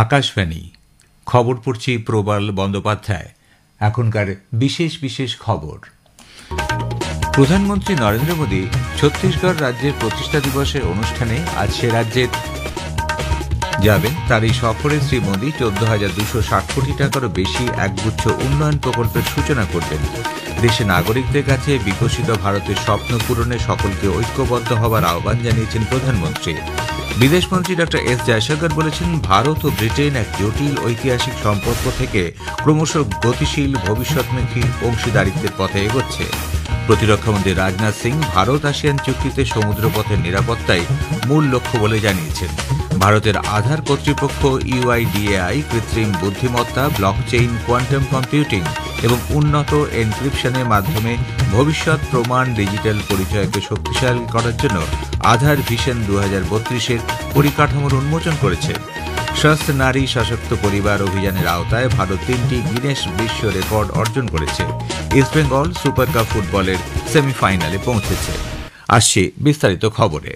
আকাশবাণী খবর পড়ছি প্রবল বন্দ্যোপাধ্যায়। এখনকার বিশেষ বিশেষ খবর। প্রধানমন্ত্রী নরেন্দ্র মোদী ছত্তিশগড় রাজ্যের প্রতিষ্ঠা দিবসের অনুষ্ঠানে আজ সে রাজ্যের যাবেন। তার এই সফরে শ্রী মোদী 14,260 কোটি টাকারও বেশি একগুচ্ছ উন্নয়ন প্রকল্পের সূচনা করবেন। দেশের নাগরিকদের কাছে বিকশিত ভারতের স্বপ্ন পূরণে সকলকে ঐক্যবদ্ধ হওয়ার আহ্বান জানিয়েছেন প্রধানমন্ত্রী। বিদেশমন্ত্রী ডক্টর এস জয়শঙ্কর বলেছেন, ভারত ও ব্রিটেন এক জটিল ঐতিহাসিক সম্পর্ক থেকে ক্রমশ গতিশীল ভবিষ্যৎমুখী অংশীদারিত্বের পথে এগোচ্ছে। প্রতিরক্ষামন্ত্রী রাজনাথ সিং ভারত আসিয়ান চুক্তিতে সমুদ্রপথের নিরাপত্তাই মূল লক্ষ্য বলে জানিয়েছেন। ভারতের আধার কর্তৃপক্ষ ইউআইডিএআই কৃত্রিম বুদ্ধিমত্তা, ব্লকচেইন, কোয়ান্টাম কম্পিউটিং এবং উন্নত এনক্রিপশনের মাধ্যমে ভবিষ্যৎ প্রমাণ ডিজিটাল পরিচয়কে শক্তিশালী করার জন্য আধার ভিশন 2032-এর পরিকাঠামোর উন্মোচন করেছে। স্বাস্থ্য নারী সশক্ত পরিবার অভিযানের আওতায় ভারত 3টি গিনেস বিশ্ব রেকর্ড অর্জন করেছে। ইস্টবেঙ্গল সুপার কাপ ফুটবলের সেমিফাইনালে পৌঁছেছে। আসছে বিস্তারিত খবরে।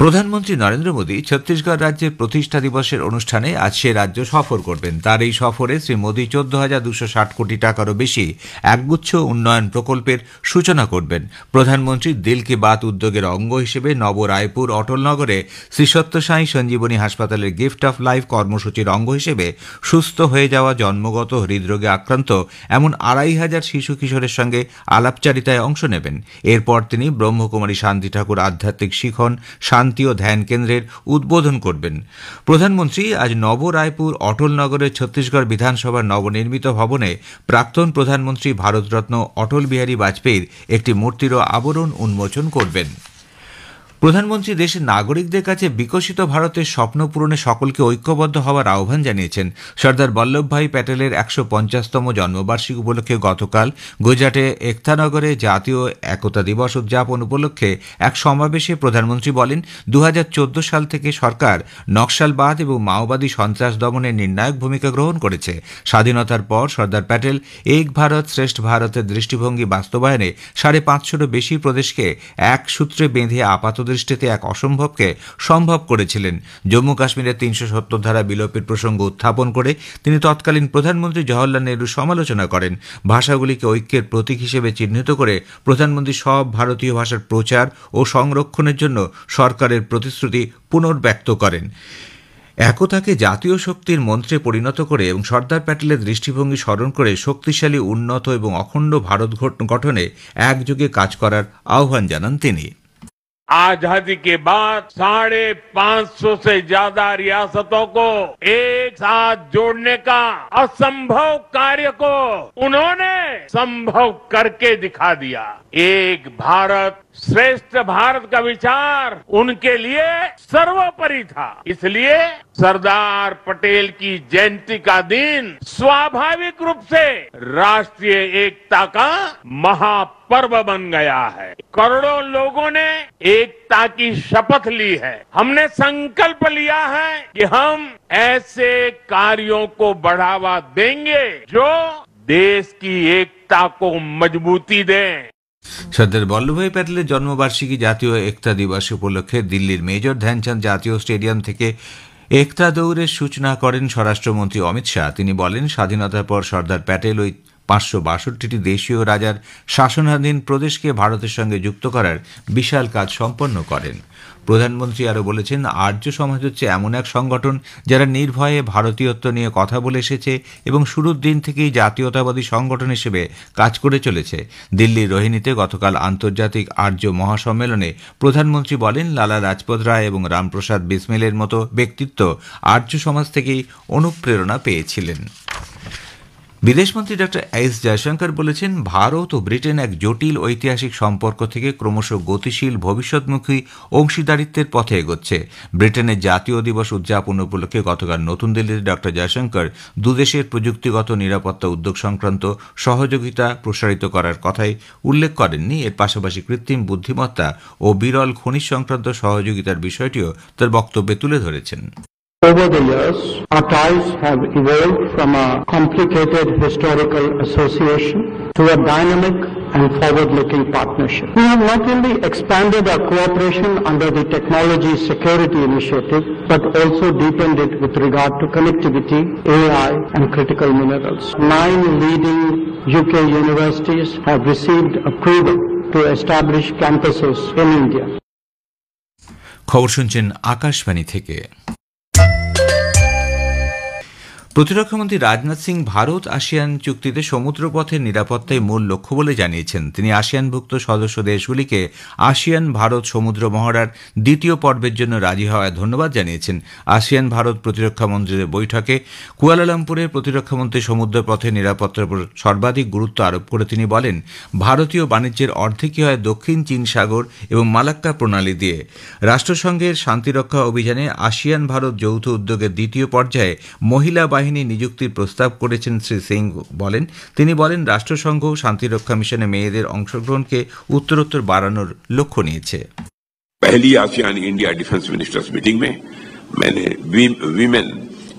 প্রধানমন্ত্রী নরেন্দ্র মোদী ছত্তিশগড় রাজ্যের প্রতিষ্ঠা দিবসের অনুষ্ঠানে আজ সে রাজ্য সফর করবেন। তার এই সফরে শ্রী মোদী 14,260 কোটি টাকারও বেশি একগুচ্ছ উন্নয়ন প্রকল্পের সূচনা করবেন। প্রধানমন্ত্রী দিল কি বাত উদ্যোগের অঙ্গ হিসেবে নব রায়পুর অটলনগরে শ্রী সত্য সাই সঞ্জীবনী হাসপাতালের গিফট অফ লাইফ কর্মসূচির অঙ্গ হিসেবে সুস্থ হয়ে যাওয়া জন্মগত হৃদরোগে আক্রান্ত এমন 2,500 শিশু কিশোরের সঙ্গে আলাপচারিতায় অংশ নেবেন। এরপর তিনি ব্রহ্মকুমারী শান্তি ঠাকুর আধ্যাত্মিক শিখন শান্তি ও ধ্যান কেন্দ্রের উদ্বোধন করবেন। প্রধানমন্ত্রী আজ নব রায়পুর অটলনগরের ছত্তিশগড় বিধানসভার নবনির্মিত ভবনে প্রাক্তন প্রধানমন্ত্রী ভারতরত্ন অটল বিহারী বাজপেয়ীর একটি মূর্তিরও আবরণ উন্মোচন করবেন। প্রধানমন্ত্রী দেশের নাগরিকদের কাছে বিকশিত ভারতের স্বপ্ন পূরণে সকলকে ঐক্যবদ্ধ হওয়ার আহ্বান জানিয়েছেন। সর্দার বল্লভভাই প্যাটেলের 150তম জন্মবার্ষিকী উপলক্ষে গতকাল গুজরাটে একতানগরে জাতীয় একতা দিবস উদযাপন উপলক্ষে এক সমাবেশে প্রধানমন্ত্রী বলেন, 2014 সাল থেকে সরকার নকশালবাদ এবং মাওবাদী সন্ত্রাস দমনের নির্ণায়ক ভূমিকা গ্রহণ করেছে। স্বাধীনতার পর সর্দার প্যাটেল এক ভারত শ্রেষ্ঠ ভারতের দৃষ্টিভঙ্গি বাস্তবায়নে 550-টিরও বেশি প্রদেশকে এক সূত্রে বেঁধে আপাত দৃষ্টিতে এক অসম্ভবকে সম্ভব করেছিলেন। জম্মু কাশ্মীরের 370 ধারা বিলোপের প্রসঙ্গ উত্থাপন করে তিনি তৎকালীন প্রধানমন্ত্রী জওহরলাল নেহরুর সমালোচনা করেন। ভাষাগুলিকে ঐক্যের প্রতীক হিসেবে চিহ্নিত করে প্রধানমন্ত্রী সব ভারতীয় ভাষার প্রচার ও সংরক্ষণের জন্য সরকারের প্রতিশ্রুতি পুনর্ব্যক্ত করেন। একতাকে জাতীয় শক্তির মন্ত্রে পরিণত করে এবং সর্দার প্যাটেলের দৃষ্টিভঙ্গি স্মরণ করে শক্তিশালী, উন্নত এবং অখণ্ড ভারত গঠনে একযোগে কাজ করার আহ্বান জানান তিনি। आजादी के बाद 550 से ज्यादा रियासतों को एक साथ जोड़ने का असंभव कार्य को उन्होंने संभव करके दिखा दिया। एक भारत श्रेष्ठ भारत का विचार उनके लिए सर्वोपरि था। इसलिए सरदार पटेल की जयंती का दिन स्वाभाविक रूप से राष्ट्रीय एकता का महापर्व बन गया है। करोड़ों लोगों ने एकता की शपथ ली है। हमने संकल्प लिया है कि हम ऐसे कार्यों को बढ़ावा देंगे जो देश की एकता को मजबूती दें। সর্দার বল্লভভাই প্যাটেলের জন্মবার্ষিকী জাতীয় একতা দিবস উপলক্ষে দিল্লির মেজর ধ্যানচাঁদ জাতীয় স্টেডিয়াম থেকে একতা দৌড়ের সূচনা করেন স্বরাষ্ট্রমন্ত্রী অমিত শাহ। তিনি বলেন, স্বাধীনতার পর সর্দার প্যাটেল ওই 562টি দেশীয় রাজার শাসনাধীন প্রদেশকে ভারতের সঙ্গে যুক্ত করার বিশাল কাজ সম্পন্ন করেন। প্রধানমন্ত্রী আরও বলেছেন, আর্য সমাজ হচ্ছে এমন এক সংগঠন যারা নির্ভয়ে ভারতীয়ত্ব নিয়ে কথা বলে এসেছে এবং শুরুর দিন থেকেই জাতীয়তাবাদী সংগঠন হিসেবে কাজ করে চলেছে। দিল্লির রোহিণীতে গতকাল আন্তর্জাতিক আর্য মহাসম্মেলনে প্রধানমন্ত্রী বলেন, লালা লাজপত রায় এবং রামপ্রসাদ বিসমিলের মতো ব্যক্তিত্ব আর্য সমাজ থেকেই অনুপ্রেরণা পেয়েছিলেন। বিদেশমন্ত্রী ডক্টর এস জয়শঙ্কর বলেছেন, ভারত ও ব্রিটেন এক জটিল ঐতিহাসিক সম্পর্ক থেকে ক্রমশ গতিশীল ভবিষ্যৎমুখী অংশীদারিত্বের পথে এগোচ্ছে। ব্রিটেনের জাতীয় দিবস উদযাপন উপলক্ষে গতকাল নতুন দিল্লিতে ডক্টর জয়শঙ্কর দুদেশের প্রযুক্তিগত নিরাপত্তা উদ্যোগ সংক্রান্ত সহযোগিতা প্রসারিত করার কথাই উল্লেখ করেননি। এর পাশাপাশি কৃত্রিম বুদ্ধিমত্তা ও বিরল খনিজ সংক্রান্ত সহযোগিতার বিষয়টিও তার বক্তব্যে তুলে ধরেছেন। Over the years, our ties have evolved from a complicated historical association to a dynamic and forward-looking partnership. We have not only expanded our cooperation under the Technology Security Initiative, but also deepened it with regard to connectivity, AI, and critical minerals. 9 leading UK universities have received approval to establish campuses in India. খবর শুনছেন আকাশবাণী থেকে। প্রতিরক্ষামন্ত্রী Rajnath Singh Bharat ASEAN চুক্তিতে সমুদ্রপথের নিরাপত্তাই মূল লক্ষ্য বলে জানিয়েছেন। তিনি আসিয়ানভুক্ত সদস্য দেশগুলিকে আসিয়ান ভারত সমুদ্র মহড়ার দ্বিতীয় পর্বের জন্য রাজি হওয়ায় ধন্যবাদ জানিয়েছেন। আসিয়ান ভারত প্রতিরক্ষামন্ত্রীদের বৈঠকে কুয়ালালামপুরের প্রতিরক্ষামন্ত্রী সমুদ্রপথের নিরাপত্তার উপর সর্বাধিক গুরুত্ব আরোপ করে তিনি বলেন, ভারতীয় বাণিজ্যের অর্ধেকই হয় দক্ষিণ চীন সাগর এবং মালাক্কা প্রণালী দিয়ে। রাষ্ট্রসংঘের শান্তিরক্ষা অভিযানে আসিয়ান ভারত যৌথ উদ্যোগের দ্বিতীয় পর্যায়ে মহিলা বাহিনী নিযুক্তির প্রস্তাব করেছেন শ্রী সিং বলেন। তিনি বলেন, রাষ্ট্রসংঘ শান্তিরক্ষা মিশনে মেয়েদের অংশগ্রহণকে উত্তরোত্তর বাড়ানোর লক্ষ্য নিয়েছে। पहली ASEAN India defence ministers meeting में मैंने वीमेन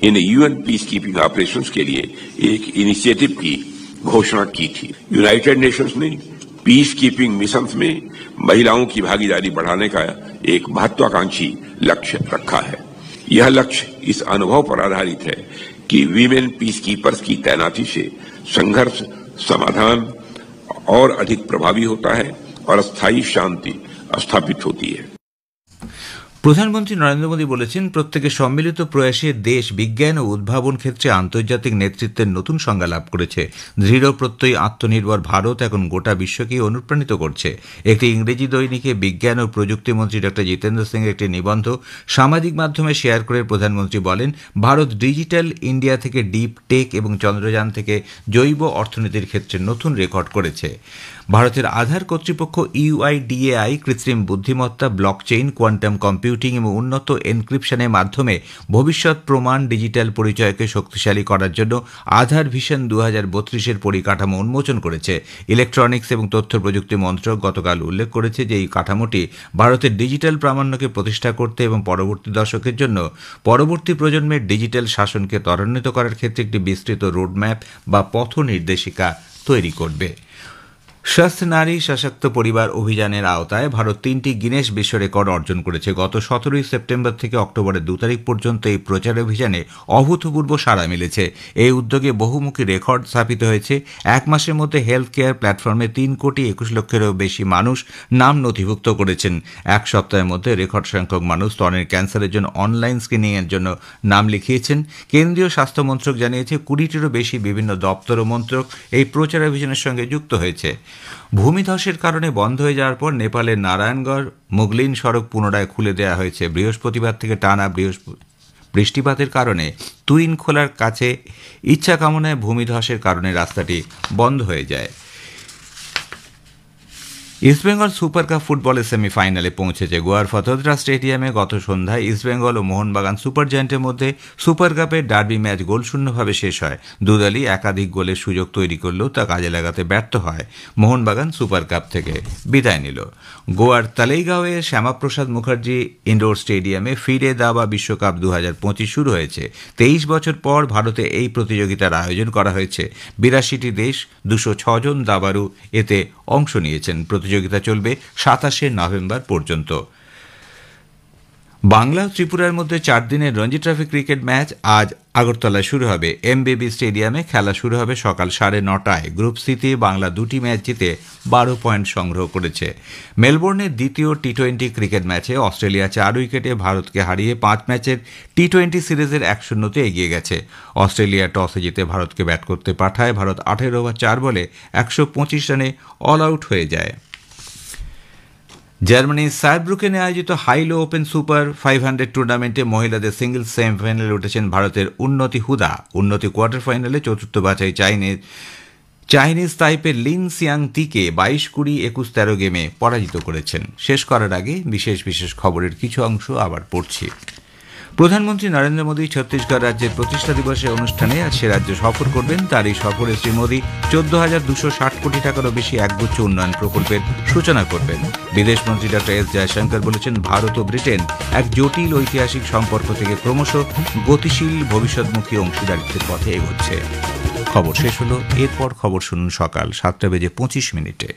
इन यूएन पीस कीपिंग ऑपरेशंस के लिए एक इनिशिएटिव की घोषणा की थी। यूनाइटेड नेशंस ने पीस कीपिंग मिशन में महिलाओं की भागीदारी बढ़ाने का एक महत्वाकांक्षी लक्ष्य रखा है। यह लक्ष्य इस अनुभव पर आधारित है कि वीमेन पीस कीपर्स की तैनाती से संघर्ष समाधान और अधिक प्रभावी होता है और स्थायी शांति स्थापित होती है। প্রধানমন্ত্রী নরেন্দ্র মোদী বলেছেন, প্রত্যেকের সম্মিলিত প্রয়াসে দেশ বিজ্ঞান ও উদ্ভাবন ক্ষেত্রে আন্তর্জাতিক নেতৃত্বের নতুন সংজ্ঞা লাভ করেছে। দৃঢ় প্রত্যয়ী আত্মনির্ভর ভারত এখন গোটা বিশ্বকে অনুপ্রাণিত করছে। একটি ইংরেজি দৈনিকে বিজ্ঞান ও প্রযুক্তিমন্ত্রী ডক্টর জিতেন্দ্র সিং একটি নিবন্ধ সামাজিক মাধ্যমে শেয়ার করে প্রধানমন্ত্রী বলেন, ভারত ডিজিটাল ইন্ডিয়া থেকে ডিপ টেক এবং চন্দ্রযান থেকে জৈব অর্থনীতির ক্ষেত্রে নতুন রেকর্ড করেছে। ভারতের আধার কর্তৃপক্ষ ইউআইডিএআই কৃত্রিম বুদ্ধিমত্তা, ব্লকচেইন, কোয়ান্টাম কম্পিউটিং এবং উন্নত এনক্রিপশনের মাধ্যমে ভবিষ্যৎ প্রমাণ ডিজিটাল পরিচয়কে শক্তিশালী করার জন্য আধার ভিশন 2032-এর পরিকাঠামো উন্মোচন করেছে। ইলেকট্রনিক্স এবং তথ্য প্রযুক্তি মন্ত্রক গতকাল উল্লেখ করেছে যে এই কাঠামোটি ভারতের ডিজিটাল প্রামাণ্যকে প্রতিষ্ঠা করতে এবং পরবর্তী দশকের জন্য পরবর্তী প্রজন্মের ডিজিটাল শাসনকে ত্বরান্বিত করার ক্ষেত্রে একটি বিস্তৃত রোডম্যাপ বা পথ নির্দেশিকা তৈরি করবে। স্বাস্থ নারী সশক্ত পরিবার অভিযানের আওতায় ভারত 3টি গিনেস বিশ্ব রেকর্ড অর্জন করেছে। গত 17 সেপ্টেম্বর থেকে অক্টোবরের 2 তারিখ পর্যন্ত এই প্রচার অভিযানে অভূতপূর্ব সাড়া মিলেছে। এই উদ্যোগে বহুমুখী রেকর্ড স্থাপিত হয়েছে। এক মাসের মধ্যে হেলথ কেয়ার প্ল্যাটফর্মে 3,21,00,000-এরও বেশি মানুষ নাম নথিভুক্ত করেছেন। এক সপ্তাহের মধ্যে রেকর্ড সংখ্যক মানুষ স্তনের ক্যান্সারের জন্য অনলাইন স্ক্রিনিংয়ের জন্য নাম লিখিয়েছেন। কেন্দ্রীয় স্বাস্থ্য মন্ত্রক জানিয়েছে 20টিরও বেশি বিভিন্ন দপ্তর ও মন্ত্রক এই প্রচার অভিযানের সঙ্গে যুক্ত হয়েছে। ভূমিধসের কারণে বন্ধ হয়ে যাওয়ার পর নেপালের নারায়ণগড় মুগলিন সড়ক পুনরায় খুলে দেওয়া হয়েছে। বৃহস্পতিবার থেকে টানা বৃষ্টিপাতের কারণে তুইন খোলার কাছে ইচ্ছা কামনায় ভূমিধসের কারণে রাস্তাটি বন্ধ হয়ে যায়। ইস্টবেঙ্গল সুপার কাপ ফুটবলের সেমিফাইনালে পৌঁছেছে। গোয়ার ফতোদ্রা স্টেডিয়ামে গত সন্ধ্যায় ইস্টবেঙ্গল ও মোহনবাগান সুপার জায়ান্টের মধ্যে সুপার কাপের ডার্বি ম্যাচ গোলশূন্যভাবে শেষ হয়। দুদলই একাধিক গোলের সুযোগ তৈরি করলেও তা কাজে লাগাতে ব্যর্থ হয়। মোহনবাগান সুপার কাপ থেকে বিদায় নিল। গোয়ার তালেইগাঁওয়ে শ্যামাপ্রসাদ মুখার্জি ইনডোর স্টেডিয়ামে ফিরে দাবা বিশ্বকাপ 2025 শুরু হয়েছে। 23 বছর পর ভারতে এই প্রতিযোগিতার আয়োজন করা হয়েছে। 82টি দেশ, 206 জন দাবাড়ু এতে অংশ নিয়েছেন। প্রতিযোগিতা চলবে 27শে নভেম্বর পর্যন্ত। বাংলা ও ত্রিপুরার মধ্যে 4 দিনের রঞ্জি ট্রফি ক্রিকেট ম্যাচ আজ আগরতলায় শুরু হবে। এমবিবি স্টেডিয়ামে খেলা শুরু হবে সকাল 9:30টায়। গ্রুপ সিতে বাংলা 2টি ম্যাচ জিতে 12 পয়েন্ট সংগ্রহ করেছে। মেলবোর্নের দ্বিতীয় টি20 ক্রিকেট ম্যাচে অস্ট্রেলিয়া 4 উইকেটে ভারতকে হারিয়ে 5 ম্যাচের টি20 সিরিজের 1-0-তে এগিয়ে গেছে। অস্ট্রেলিয়া টসে জিতে ভারতকে ব্যাট করতে পাঠায়। ভারত 18 ওভার 4 বলে 125 রানে অল আউট হয়ে যায়। জার্মানির সারব্রুকেনে আয়োজিত হাইলো ওপেন সুপার 500 টুর্নামেন্টে মহিলাদের সিঙ্গলস সেমিফাইনালে উঠেছেন ভারতের উন্নতি হুদা। উন্নতি কোয়ার্টার ফাইনালে চতুর্থ বাছাই চাইনিজ তাইপের লিন সিয়াং তিকে 22-20, 21-13 গেমে পরাজিত করেছেন। শেষ করার আগে বিশেষ খবরের কিছু অংশ আবার পড়ছি। প্রধানমন্ত্রী নরেন্দ্র মোদী ছত্তিশগড় রাজ্যের প্রতিষ্ঠা দিবসের অনুষ্ঠানে আজ সে রাজ্য সফর করবেন। তার এই সফরে শ্রী মোদী 14,260 কোটি টাকারও বেশি একগুচ্ছ উন্নয়ন প্রকল্পের সূচনা করবেন। বিদেশমন্ত্রী ডক্টর এস জয়শঙ্কর বলেছেন, ভারত ও ব্রিটেন এক জটিল ঐতিহাসিক সম্পর্ক থেকে ক্রমশ গতিশীল ভবিষ্যৎমুখী অংশীদারিত্বের পথে এগোচ্ছে। খবর শেষ হলো। এরপর খবর শুনুন সকাল 7:25 মিনিটে।